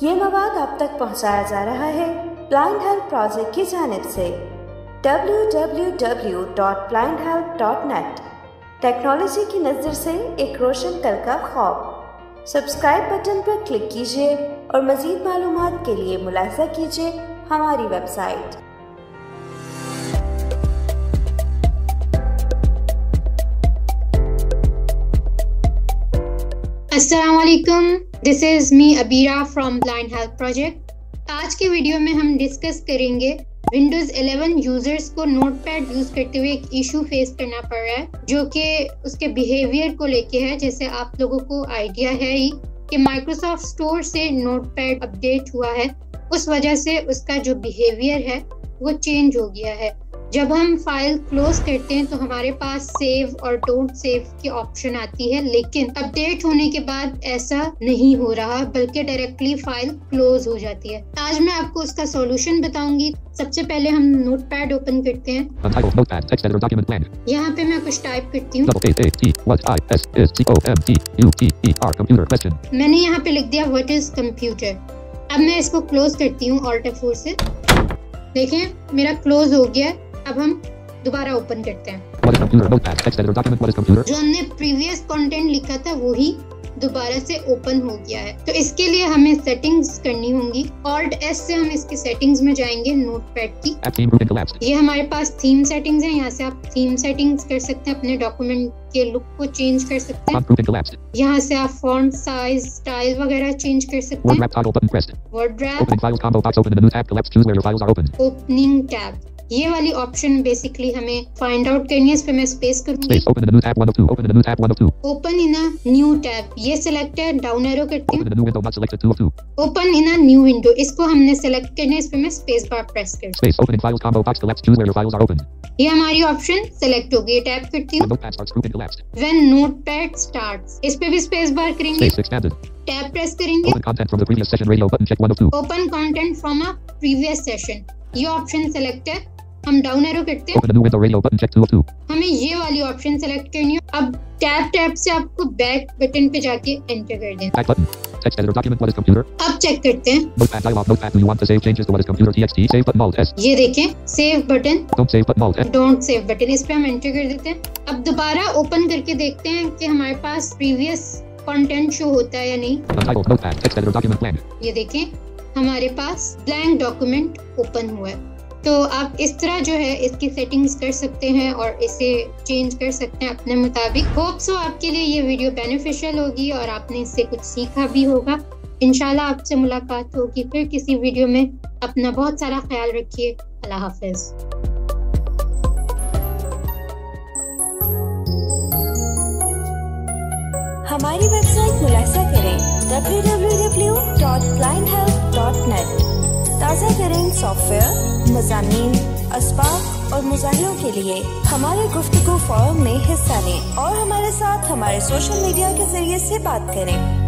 ये मवाद आप तक पहुंचाया जा रहा है ब्लाइंड हेल्प प्रोजेक्ट की जानिब से। www.blindhelp.net टेक्नोलॉजी की नज़र से एक रोशन कल का ख्वाब। सब्सक्राइब बटन पर क्लिक कीजिए और मज़ीद मालूमात के लिए मुलाहिज़ा कीजिए हमारी वेबसाइट। अस्सलाम वालेकुम, this is me Abira from blind help project. आज के वीडियो में हम डिस्कस करेंगे विंडोज़ 11 यूज़र्स को नोटपैड यूज़ करते हुए एक इशू फेस करना पड़ रहा है, जो कि उसके बिहेवियर को लेके है। जैसे आप लोगों को आइडिया है ही कि माइक्रोसॉफ्ट स्टोर से नोटपैड अपडेट हुआ है, उस वजह से उसका जो बिहेवियर है वो चेंज हो गया है। जब हम फाइल क्लोज करते हैं तो हमारे पास सेव और डोंट सेव की ऑप्शन आती है, लेकिन अपडेट होने के बाद ऐसा नहीं हो रहा, बल्कि डायरेक्टली फाइल क्लोज हो जाती है। आज मैं आपको उसका सॉल्यूशन बताऊंगी। सबसे पहले हम नोटपैड ओपन करते हैं। यहाँ पे मैं कुछ टाइप करती हूँ। मैंने यहाँ पे लिख दिया व्हाट इज कंप्यूटर। अब मैं इसको क्लोज करती हूँ Alt F4 से। देखें मेरा क्लोज हो गया। अब हम दोबारा ओपन करते हैं। जो हमने प्रीवियस कंटेंट लिखा था वही दोबारा से ओपन हो गया है। तो इसके लिए हमें सेटिंग्स करनी होंगी। Alt S से हम इसकी सेटिंग्स में जाएंगे नोटपैड की। ये हमारे पास थीम सेटिंग्स हैं। यहाँ से आप थीम सेटिंग्स कर सकते हैं, अपने डॉक्यूमेंट के लुक को चेंज कर सकते हैं। यहाँ से आप फॉन्ट साइज, स्टाइल वगैरह चेंज कर सकते हैं। वर्ड रैप, ओपनिंग टैब, ये वाली ऑप्शन बेसिकली हमें फाइंड आउट करनी है। इस पे मैं स्पेस करूंगी। Open in a new tab, ये सिलेक्ट है, डाउन एरो करती हूँ। Open in a new window, इसको हमने सेलेक्ट करना है। इस पे मैं स्पेस बार प्रेस करती हूँ। ये हमारी ऑप्शन सेलेक्ट हो गई। टैब करती हूँ। व्हेन नोटपैड स्टार्ट्स, इस पे भी स्पेस बार करेंगे। टैब प्रेस करेंगे। Open content from a previous session, ये ऑप्शन सेलेक्ट है। हम डाउन एरो करते हैं। हमें ये वाली ऑप्शन सेलेक्ट करनी है। अब टैब से आपको बैक बटन पे जाके एंटर कर देना। अब चेक करते हैं। ये देखें save button, don't save button, इस पे हम एंटर कर देते हैं। अब दोबारा ओपन करके देखते हैं कि हमारे पास प्रीवियस कंटेंट शो होता है या नहीं। ये देखें हमारे पास ब्लैंक डॉक्यूमेंट ओपन हुआ है। तो आप इस तरह जो है इसकी सेटिंग्स कर सकते हैं और इसे चेंज कर सकते हैं अपने मुताबिक। होप सो आपके लिए ये वीडियो बेनिफिशियल होगी और आपने इससे कुछ सीखा भी होगा। इंशाल्लाह आपसे मुलाकात होगी फिर किसी वीडियो में। अपना बहुत सारा ख्याल रखिए। अल्लाह हाफिज। हमारी वेबसाइट मुलाहिज़ा करें www.blindhelp.net। ताज़ा तरीन सॉफ्टवेयर, मज़ामीन, असबाब और मुज़ाहिरों के लिए हमारे गुफ्तगू फोरम में हिस्सा लें और हमारे साथ हमारे सोशल मीडिया के जरिए से बात करें।